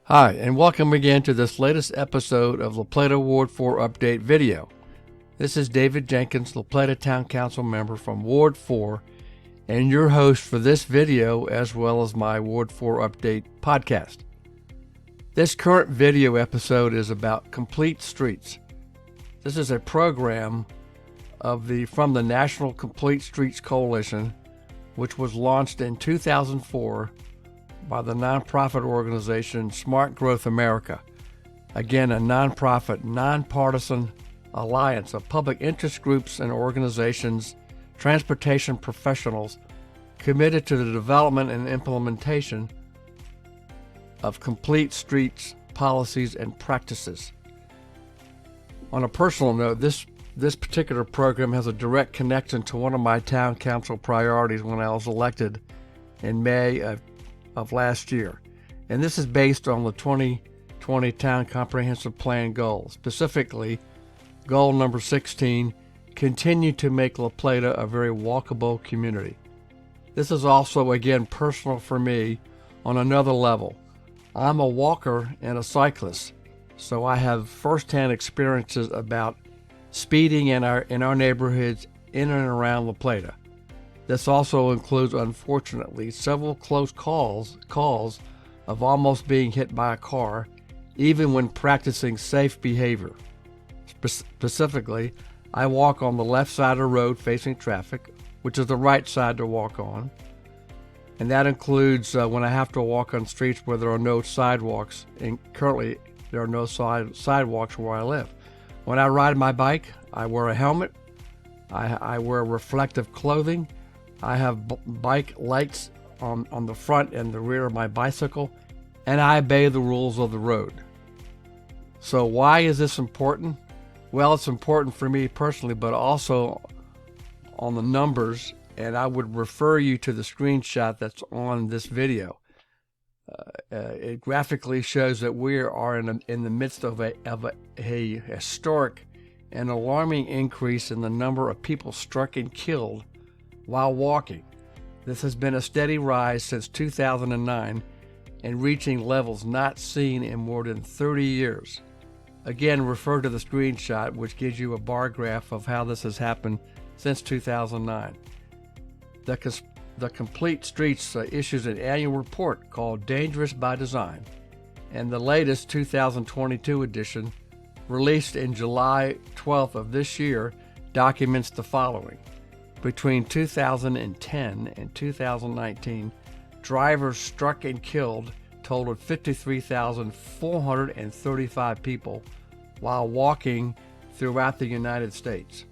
Hi, and welcome again to this latest episode of La Plata Ward 4 Update video. This is David Jenkins, La Plata Town Council member from Ward 4, and your host for this video as well as my Ward 4 Update podcast. This current video episode is about Complete Streets. This is a program from the National Complete Streets Coalition, which was launched in 2004 by the nonprofit organization Smart Growth America. Again, a nonprofit, non-partisan alliance of public interest groups and organizations, transportation professionals committed to the development and implementation of complete streets policies and practices. On a personal note, this particular program has a direct connection to one of my town council priorities when I was elected in May of last year. And this is based on the 2020 Town Comprehensive Plan goals, specifically goal number 16, continue to make La Plata a very walkable community. This is also, again, personal for me on another level. I'm a walker and a cyclist, so I have firsthand experiences about speeding in our neighborhoods in and around La Plata. This also includes, unfortunately, several close calls of almost being hit by a car, even when practicing safe behavior. Specifically, I walk on the left side of the road facing traffic, which is the right side to walk on. And that includes when I have to walk on streets where there are no sidewalks, and currently there are no sidewalks where I live. When I ride my bike, I wear a helmet, I wear reflective clothing, I have bike lights on the front and the rear of my bicycle, and I obey the rules of the road. So why is this important? Well, it's important for me personally, but also on the numbers, and I would refer you to the screenshot that's on this video. It graphically shows that we are in the midst of a historic and alarming increase in the number of people struck and killed while walking. This has been a steady rise since 2009 and reaching levels not seen in more than 30 years. Again, refer to the screenshot, which gives you a bar graph of how this has happened since 2009. The Complete Streets issues an annual report called Dangerous by Design, and the latest 2022 edition, released in July 12th of this year, documents the following. Between 2010 and 2019, drivers struck and killed totaled 53,435 people while walking throughout the United States.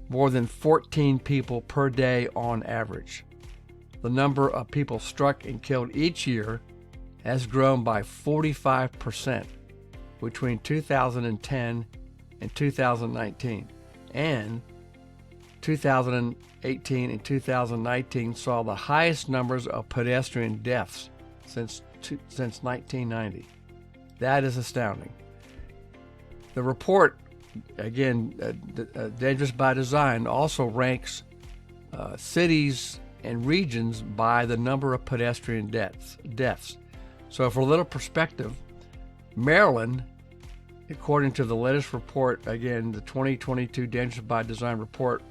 More than 14 people per day on average. The number of people struck and killed each year has grown by 45% between 2010 and 2019, and 2018 and 2019 saw the highest numbers of pedestrian deaths since 1990. That is astounding. The report, again, Dangerous by Design, also ranks cities and regions by the number of pedestrian deaths. So for a little perspective, Maryland, according to the latest report, again, the 2022 Dangerous by Design report,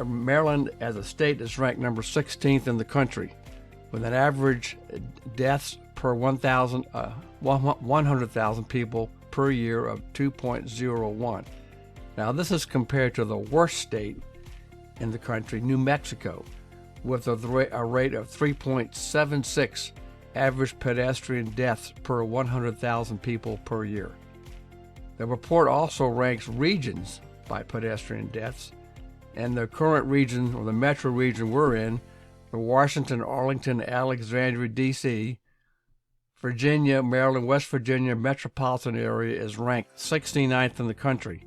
Maryland as a state is ranked number 16th in the country, with an average deaths per 100,000 people per year of 2.01. Now, this is compared to the worst state in the country, New Mexico, with a rate of 3.76 average pedestrian deaths per 100,000 people per year. The report also ranks regions by pedestrian deaths, and the current region, or the metro region we're in, the Washington, Arlington, Alexandria, D.C., Virginia, Maryland, West Virginia metropolitan area is ranked 69th in the country,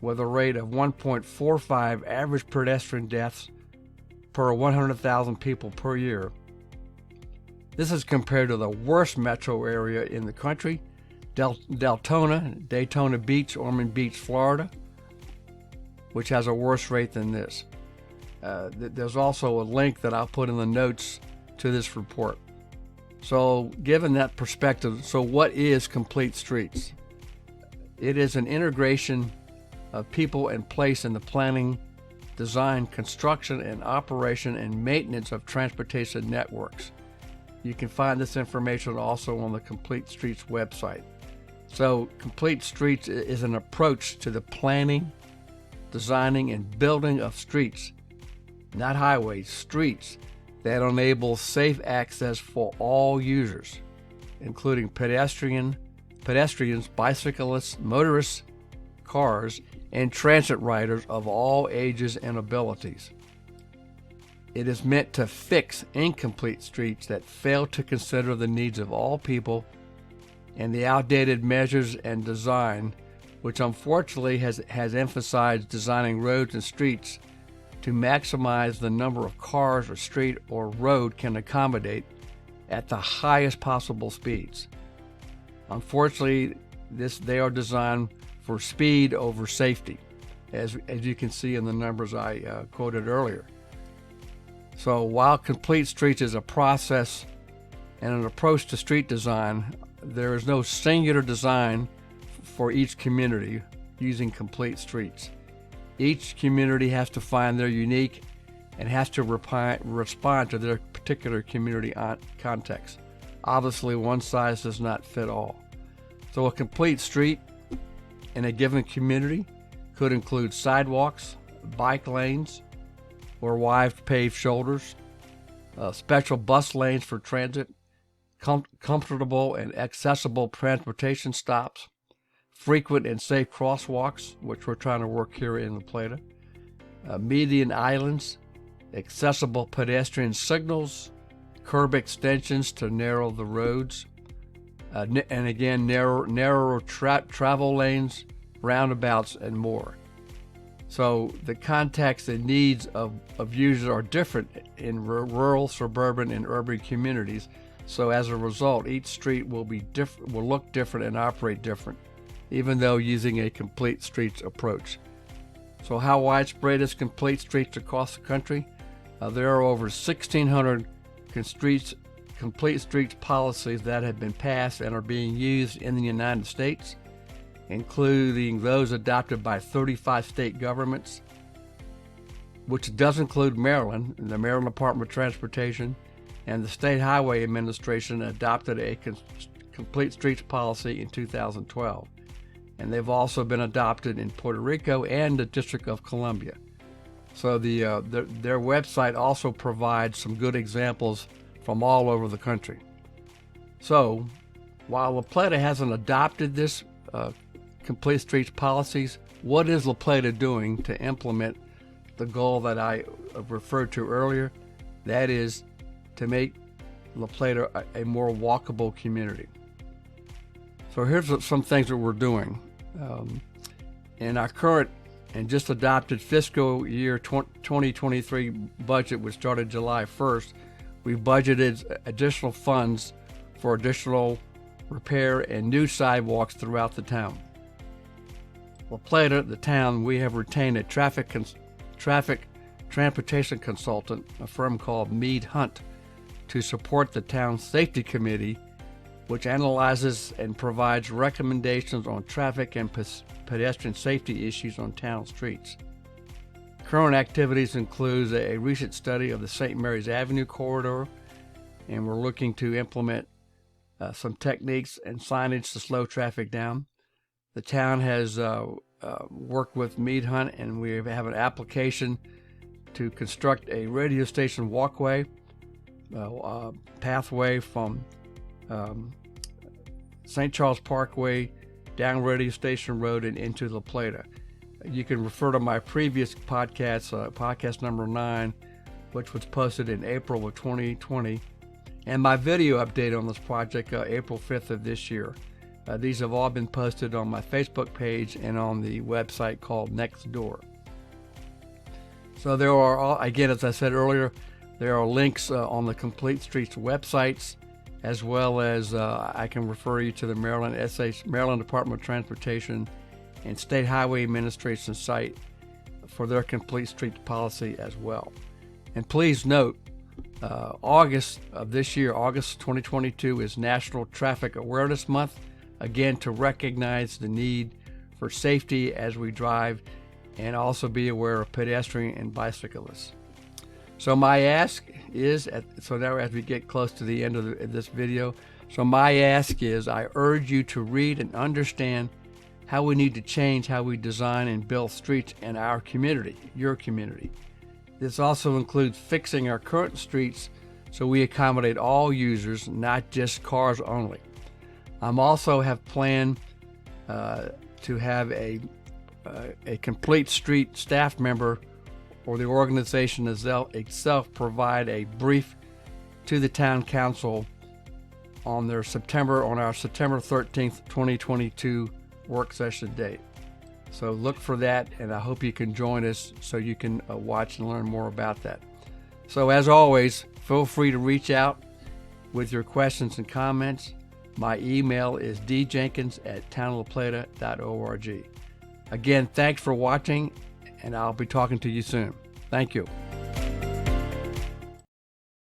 with a rate of 1.45 average pedestrian deaths per 100,000 people per year. This is compared to the worst metro area in the country, Daytona Beach, Ormond Beach, Florida, which has a worse rate than this. There's also a link that I'll put in the notes to this report. So given that perspective, so what is Complete Streets? It is an integration of people and place in the planning, design, construction, and operation and maintenance of transportation networks. You can find this information also on the Complete Streets website. So Complete Streets is an approach to the planning, designing, and building of streets, not highways, streets that enable safe access for all users, including pedestrians, bicyclists, motorists, cars, and transit riders of all ages and abilities. It is meant to fix incomplete streets that fail to consider the needs of all people and the outdated measures and design, which unfortunately has emphasized designing roads and streets to maximize the number of cars a street or road can accommodate at the highest possible speeds. Unfortunately, they are designed for speed over safety, as you can see in the numbers I quoted earlier. So while Complete Streets is a process and an approach to street design, there is no singular design for each community using Complete Streets. Each community has to find their unique and has to respond to their particular community context. Obviously, one size does not fit all. So a complete street in a given community could include sidewalks, bike lanes, or wide paved shoulders, special bus lanes for transit, comfortable and accessible transportation stops, frequent and safe crosswalks, which we're trying to work here in La Plata, median islands, accessible pedestrian signals, curb extensions to narrow the roads, and again, narrower travel lanes, roundabouts, and more. So the context and needs of users are different in rural, suburban, and urban communities. So as a result, each street will look different and operate different, even though using a complete streets approach. So how widespread is complete streets across the country? There are over 1,600 complete streets policies that have been passed and are being used in the United States, including those adopted by 35 state governments, which does include Maryland. The Maryland Department of Transportation and the State Highway Administration adopted a complete streets policy in 2012. And they've also been adopted in Puerto Rico and the District of Columbia. So their website also provides some good examples from all over the country. So while La Plata hasn't adopted this complete streets policies, what is La Plata doing to implement the goal that I referred to earlier? That is to make La Plata a more walkable community. So here's some things that we're doing. In our current and just adopted fiscal year 2023 budget, which started July 1st, we budgeted additional funds for additional repair and new sidewalks throughout the town. La Plata, the town, we have retained a traffic transportation consultant, a firm called Mead Hunt, to support the town's safety committee, which analyzes and provides recommendations on traffic and pedestrian safety issues on town streets. Current activities include a recent study of the St. Mary's Avenue corridor, and we're looking to implement some techniques and signage to slow traffic down. The town has worked with Mead Hunt, and we have an application to construct a radio station walkway, pathway from St. Charles Parkway down Radio Station Road and into La Plata. You can refer to my previous podcast, podcast number 9, which was posted in April of 2020, and my video update on this project, April 5th of this year. These have all been posted on my Facebook page and on the website called Next Door. So there are, again, as I said earlier, there are links on the Complete Streets websites, as well as I can refer you to the Maryland Department of Transportation and State Highway Administration site for their Complete Streets policy as well. And please note, August of this year, August 2022, is National Traffic Awareness Month, again to recognize the need for safety as we drive and also be aware of pedestrian and bicyclists. So my ask is, so now as we get close to the end of this video, so my ask is I urge you to read and understand how we need to change how we design and build streets in our community, your community. This also includes fixing our current streets so we accommodate all users, not just cars only. I'm also have planned to have a complete street staff member or the organization itself provide a brief to the town council on our September 13th, 2022 work session date. So look for that, and I hope you can join us so you can watch and learn more about that. So as always, feel free to reach out with your questions and comments. My email is djenkins@townoflaplata.org. Again, thanks for watching, and I'll be talking to you soon. Thank you.